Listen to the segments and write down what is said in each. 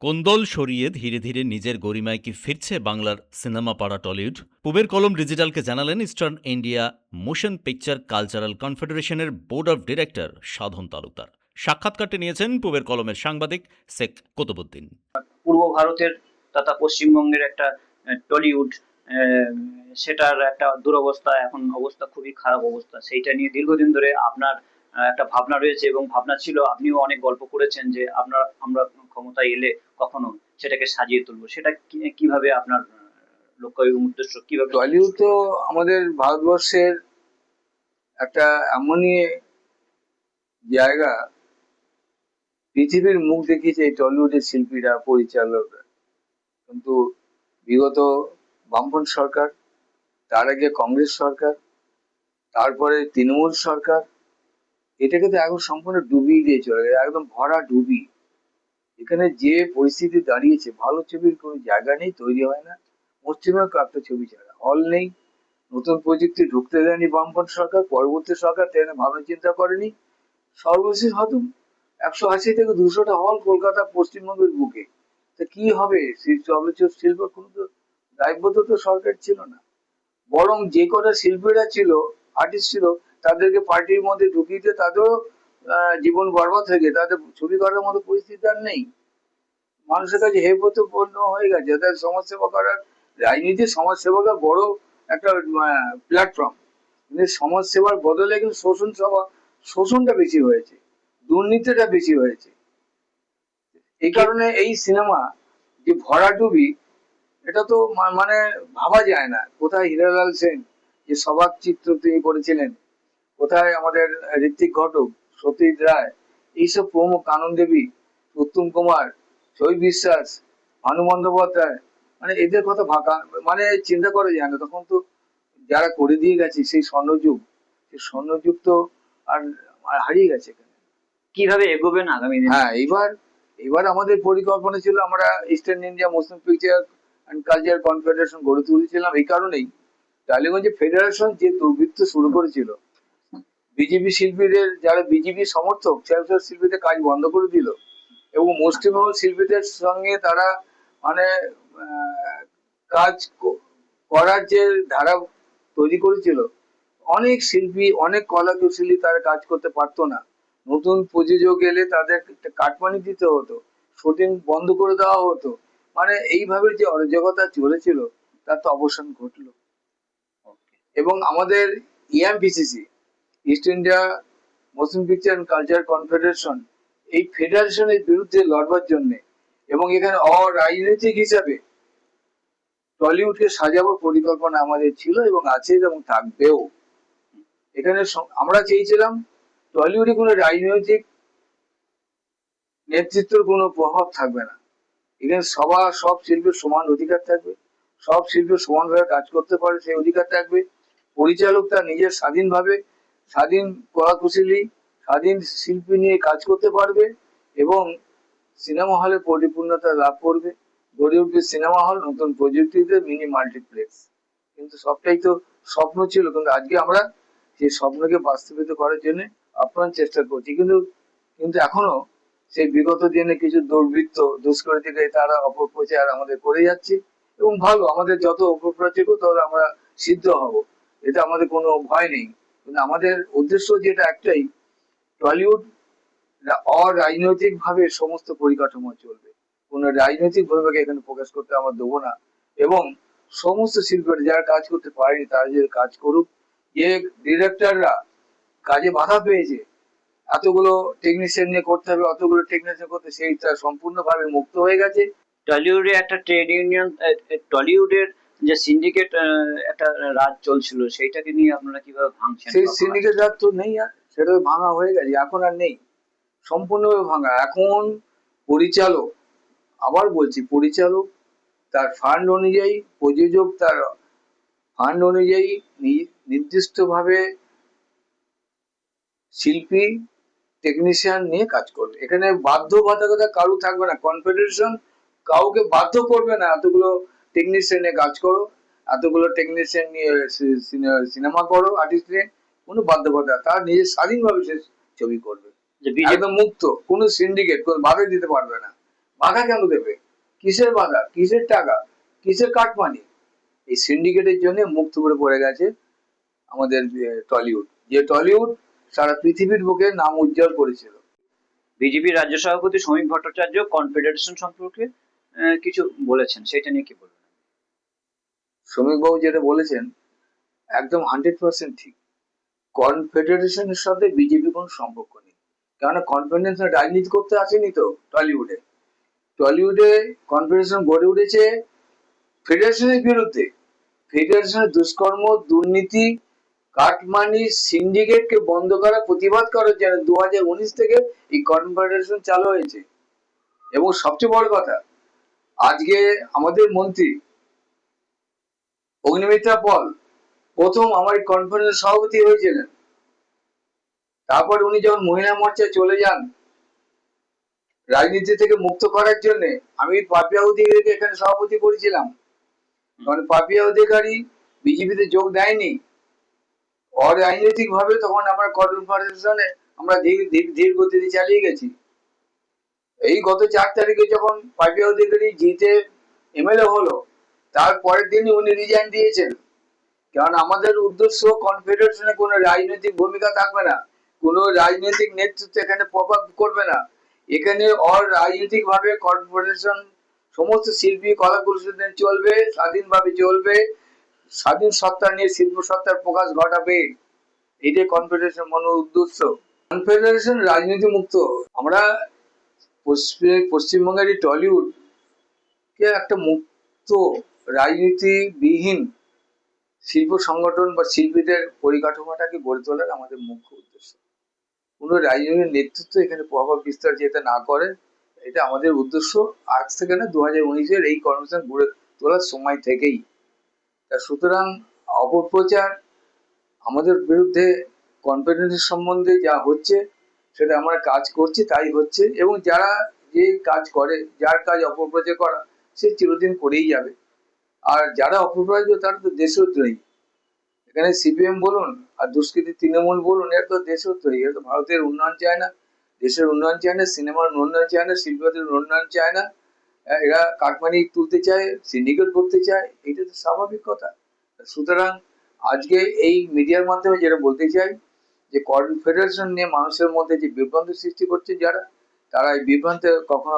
কোন্দল সরিয়ে ধীরে ধীরে নিজের গরিমায় কি ফিরছে বাংলার সিনেমা পাড়া টলিউড? পূবের কলম ডিজিটালকে জানালেন eastern India motion picture cultural কনফেডারেশনের board of director Sadhan Talukdar. সাক্ষাৎকারটি নিয়েছেন পূবের কলমের সাংবাদিক শেখ কুতুবুদ্দিন। পূর্ব ভারতের তথা পশ্চিমবঙ্গের একটা টলিউড, সেটার একটা দুরবস্থা, এখন অবস্থা খুবই খারাপ অবস্থা। সেইটা নিয়ে দীর্ঘদিন ধরে আপনার একটা ভাবনা রয়েছে এবং ভাবনা ছিল, আপনিও অনেক গল্প করেছেন যে আমরা ক্ষমতায় এলে কখনো সেটাকে সাজিয়ে তুলবো। সেটা কিভাবে আপনার লক্ষ্য এবং উদ্দেশ্য কিভাবে? টলিউড তো আমাদের ভারতবর্ষের একটা এমনই জায়গা, পৃথিবীর মুখ দেখিয়েছে এই টলিউডের শিল্পীরা, পরিচালকরা। কিন্তু বিগত বামপন্থী সরকার, তার আগে কংগ্রেস সরকার, তারপরে তৃণমূল সরকার, এটাকে তো এখন সম্পূর্ণ ডুবিয়ে দিয়ে চলে গেছে, একদম ভরা ডুবি। এখানে যে পরিস্থিতি দাঁড়িয়েছে, ভালো ছবির কোনো জায়গা নেই, তৈরি হয় না। পশ্চিমবঙ্গ একটা ছবি ছাড়া হল নেই। নতুন প্রযুক্তি ঢুকতে দেয়নি বামপন্থী সরকার, পরবর্তী সরকার তেমন ভাবনা চিন্তা করেনি। সর্বশেষ হয়তো 180 থেকে 200টা হল কলকাতা পশ্চিমবঙ্গের বুকে। তা কি হবে? সেই চলচ্চিত্র শিল্প কোনো তো দায়বদ্ধ তো সরকার ছিল না। বরং যে কটা শিল্পীরা ছিল, আর্টিস্ট ছিল, তাদেরকে পার্টির মধ্যে ঢুকিয়ে দিয়ে তাদেরও জীবন বরবাদ হয়ে গেছে। তাদের ছবি করার মতো পরিস্থিতি আর নেই। মানুষের কাছে হেয়প্রতিপন্ন হয়ে গেছে। তাদের সমাজসেবা করার, রাজনীতি সমাজসেবাটা বড় একটা প্ল্যাটফর্ম, কিন্তু সমাজসেবার বদলে কিন্তু শোষণটা বেশি হয়েছে, দুর্নীতিটা বেশি হয়েছে। এই কারণে এই সিনেমা যে ভরাডুবি, এটা তো মানে ভাবা যায় না। কোথায় হীরালাল সেন যে সবাক চিত্র তিনি করেছিলেন, কোথায় আমাদের ঋত্বিক ঘটক, সতীশ রায়, এইসব প্রমুখ, আনন্দ দেবী, উত্তম কুমার, ছবি বিশ্বাস, ভানু বন্দ্যোপাধ্যায়, মানে এদের কথা ভাকা মানে চিন্তা করা যায় না। তখন তো যারা করে দিয়ে গেছে সেই স্বর্ণযুগ, সেই স্বর্ণযুগ তো আর হারিয়ে গেছে এখানে। কিভাবে এগোবেন আগামী দিনে? হ্যাঁ, এবার আমাদের পরিকল্পনা ছিল, আমরা eastern India motion picture and culture confederation গড়ে তুলেছিলাম এই কারণেই। টালিগঞ্জে ফেডারেশন যে দুর্বৃত্ত শুরু করেছিল, বিজেপি শিল্পীদের, যারা বিজেপি সমর্থক, সেই শিল্পীদের কাজ বন্ধ করে দিল এবং মুষ্টিমেয় শিল্পীদের সঙ্গে তারা মানে কাজ করার যে ধারা তৈরি করেছিল, অনেক শিল্পী, অনেক কলা কুশলী তারা কাজ করতে পারতো না। নতুন প্রযোজক এলে তাদের কাটমানি দিতে হতো, শুটিং বন্ধ করে দেওয়া হতো। মানে এইভাবে যে অরাজকতা চলেছিল, তার তো অবসান ঘটলো। এবং আমাদের EMPCC, east India motion picture and culture confederation, এই ফেডারেশনের বিরুদ্ধে লড়বার জন্য এবং এখানে অরাজনৈতিক হিসাবে টলিউডকে সাজাবার পরিকল্পনা আমাদের ছিল এবং আছে এবং থাকবেও। এখানে আমরা চেয়েছিলাম টলিউডে কোনো রাজনৈতিক নেতৃত্বের কোনো প্রভাব থাকবে না। এখানে সব শিল্পের সমান অধিকার থাকবে, সব শিল্প সমানভাবে কাজ করতে পারে সেই অধিকার থাকবে। পরিচালক তার নিজের স্বাধীনভাবে, স্বাধীন কলাকুশলী, স্বাধীন শিল্পী নিয়ে কাজ করতে পারবে এবং সিনেমা হলে পরিপূর্ণতা লাভ করবে। গড়ে উঠবে সিনেমা হল নতুন প্রযুক্তিতে, মিনি মাল্টিপ্লেক্স। কিন্তু সবটাই তো স্বপ্ন ছিল, কিন্তু আজকে আমরা সেই স্বপ্নকে বাস্তবিত করার জন্য আপ্রাণ চেষ্টা করছি। কিন্তু কিন্তু এখনো সেই বিগত দিনে কিছু দুর্বৃত্ত, দুষ্কৃতিকারী, তারা অপপ্রচার আমাদের করে যাচ্ছে এবং ভালো, আমাদের যত অপপ্রচার করবো তত আমরা সিদ্ধ হব, এটা আমাদের কোনো ভয় নেই। কিন্তু আমাদের উদ্দেশ্য যেটা একটাই, টলিউড অরাজনৈতিক ভাবে সমস্ত পরিকাঠামো চলবে, কোনো রাজনৈতিক ভূমিকাকে এখানে প্রকাশ করতে আমরা দেবো না। এবং সমস্ত শিল্পীরা যারা কাজ করতে পারেনি তারা যদি কাজ করুক। যে ডিরেক্টররা কাজে বাধা পেয়েছে, এতগুলো টেকনিশিয়ান নিয়ে করতে হবে, অতগুলো টেকনিশিয়ান করতে, সেইটা সম্পূর্ণভাবে মুক্ত হয়ে গেছে। টলিউডে একটা ট্রেড ইউনিয়ন, টলিউডের যে সিন্ডিকেট একটা রাজ চলছিল, সেইটাকে নিয়ে আপনারা কিভাবে ভাঙছেন? সেই সিন্ডিকেট রাজ তো নেই আর, সেটা তো ভাঙা হয়ে গেছে, এখন আর নেই, সম্পূর্ণভাবে ভাঙা। এখন পরিচালক, আবার বলছি, পরিচালক তার ফান্ড অনুযায়ী, প্রযোজক তার ফান্ড অনুযায়ী নির্দিষ্টভাবে শিল্পী, টেকনিশিয়ান নিয়ে কাজ করবে। এখানে বাধ্যবাধকতা কারু থাকবে না। কনফেডারেশন কাউকে বাধ্য করবে না এতগুলো টেকনিশিয়ান নিয়ে কাজ করো, এতগুলো টেকনিশিয়ান নিয়ে সিনেমা করো, আর্টিস্ট নিয়ে কোনো বাধ্যবাধকতা, তার নিজের স্বাধীনভাবে সে ছবি করবে, একদম মুক্ত। কোনো সিন্ডিকেট কোনো বাধা দিতে পারবে না। বাধা কেন দেবে? কিসের বাধা, কিসের টাকা, কিসের কাটমানি? এই সিন্ডিকেটের জন্য মুক্ত করে পড়ে গেছে আমাদের টলিউড, যে টলিউড সারা পৃথিবীর বুকে নাম উজ্জ্বল করেছিল। বিজেপি রাজ্য সভাপতি শ্রমিক ভট্টাচার্য কনফেডারেশন সম্পর্কে কিছু বলেছেন, সেটা নিয়ে কি বলবেন? শ্রমিকবাবু যেটা বলেছেন একদম 100% ঠিক। কনফেডারেশনের সাথে বিজেপি কোনো সম্পর্ক নেই, কেননা কনফেডারেশন রাজনীতি করতে আসেনি তো টলিউডে। টলিউডে কনফেডারেশন গড়ে উঠেছে ফেডারেশনের বিরুদ্ধে। ফেডারেশনের দুষ্কর্ম, দুর্নীতি, কাটমানি, সিন্ডিকেটকে বন্ধ করা, প্রতিবাদ করার জন্য 2019 থেকে এই কনফেডারেশন চালু হয়েছে। এবং সবচেয়ে বড় কথা, আজকে আমাদের মন্ত্রী অগ্নিমিত্রা পল প্রথম আমার এই কনফারেন্সের সভাপতি হয়েছিলেন। তারপর উনি যখন মহিলা মোর্চায় চলে যান রাজনীতি থেকে মুক্ত করার জন্য, আমি পাপিয়া অধিকারীকে এখানে সভাপতি করেছিলাম, কারণ পাপিয়া অধিকারী বিজেপিতে যোগ দেয়নি অরাজনৈতিক ভাবে। তখন আমরা কনফারেন্সে আমরা ধীর গতিতে চালিয়ে গেছি। এই গত 4 তারিখে যখন পাপিয়া অধিকারী জিতে এমএলএ হলো, তার পরের দিনই উনি রিজাইন দিয়েছেন। কারণ আমাদের উদ্দেশ্য কনফেডারেশনে কোনো রাজনৈতিক ভূমিকা থাকবে না, কোনো রাজনৈতিক নেতৃত্ব এখানে প্রভাব করবে না। এখানে অরাজনৈতিক ভাবে কনফেডারেশন সমস্ত শিল্পী কলাকুশলীদের চলবে, স্বাধীনভাবে চলবে, স্বাধীন সত্তা নিয়ে শিল্প সত্তার প্রকাশ ঘটাবে। এটাই কনফেডারেশন মূল উদ্দেশ্য। কনফেডারেশন রাজনীতি মুক্ত। আমরা পশ্চিমবঙ্গের এই টলিউড কে একটা মুক্ত রাজনীতিবিহীন শিল্প সংগঠন বা শিল্পীদের পরিকাঠামোটাকে গড়ে তোলার আমাদের মুখ্য উদ্দেশ্য। কোনো রাজনৈতিক নেতৃত্ব এখানে প্রভাব বিস্তার যাতে না করে, এটা আমাদের উদ্দেশ্য। আজ থেকে না, 2019-এর এই কর্মসূচি গড়ে তোলার সময় থেকেই। সুতরাং অপপ্রচার আমাদের বিরুদ্ধে কনফিডেন্স সম্বন্ধে যা হচ্ছে সেটা আমরা কাজ করছি, তাই হচ্ছে। এবং যারা যে কাজ করে, যার কাজ অপপ্রচার করা, সে চিরদিন করেই যাবে। আর যারা অপপ্রচার, তারা তো দেশদ্রোহী। এখানে সিপিএম বলুন আর দুষ্কৃতী তৃণমূল বলুন, এরা তো দেশদ্রোহী। এরা তো ভারতের উন্নয়ন চায় না, দেশের উন্নয়ন চায় না, সিনেমার উন্নয়ন চায় না, শিল্পীদের উন্নয়ন চায় না। এরা কাটমানি তুলতে চায়, সিন্ডিকেট করতে চায়, এটা তো স্বাভাবিক কথা। সুতরাং আজকে এই মিডিয়ার মাধ্যমে যেটা বলতে চাই, যে কনফেডারেশন নিয়ে মানুষের মধ্যে যে বিভ্রান্তি সৃষ্টি করছে যারা, তারা এই বিভ্রান্তে কখনো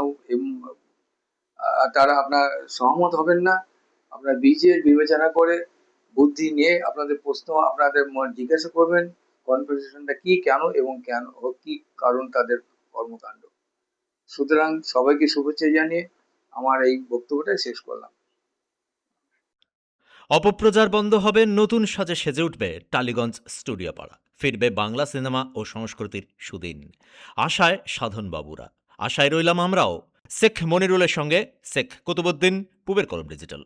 তারা আপনার সহমত হবেন না। আপনার বিবেচনা করে বুদ্ধি নিয়ে আপনাদের প্রশ্ন আপনাদের জিজ্ঞাসা করবেন, কনফেডারেশনটা কি, কেন এবং কেন কি কারণ তাদের কর্মকাণ্ড। সুতরাং সবাইকে শুভেচ্ছা জানিয়ে আমার এই বক্তব্যটা শেষ করলাম। অপপ্রচার বন্ধ হবে, নতুন সাজে সেজে উঠবে টালিগঞ্জ স্টুডিও পাড়া, ফিরবে বাংলা সিনেমা ও সংস্কৃতির সুদিন। আশায় সাধন বাবুরা, আশায় রইলাম আমরাও। শেখ মনিরুলের সঙ্গে শেখ কুতুবুদ্দিন, পুবের কলম ডিজিটাল।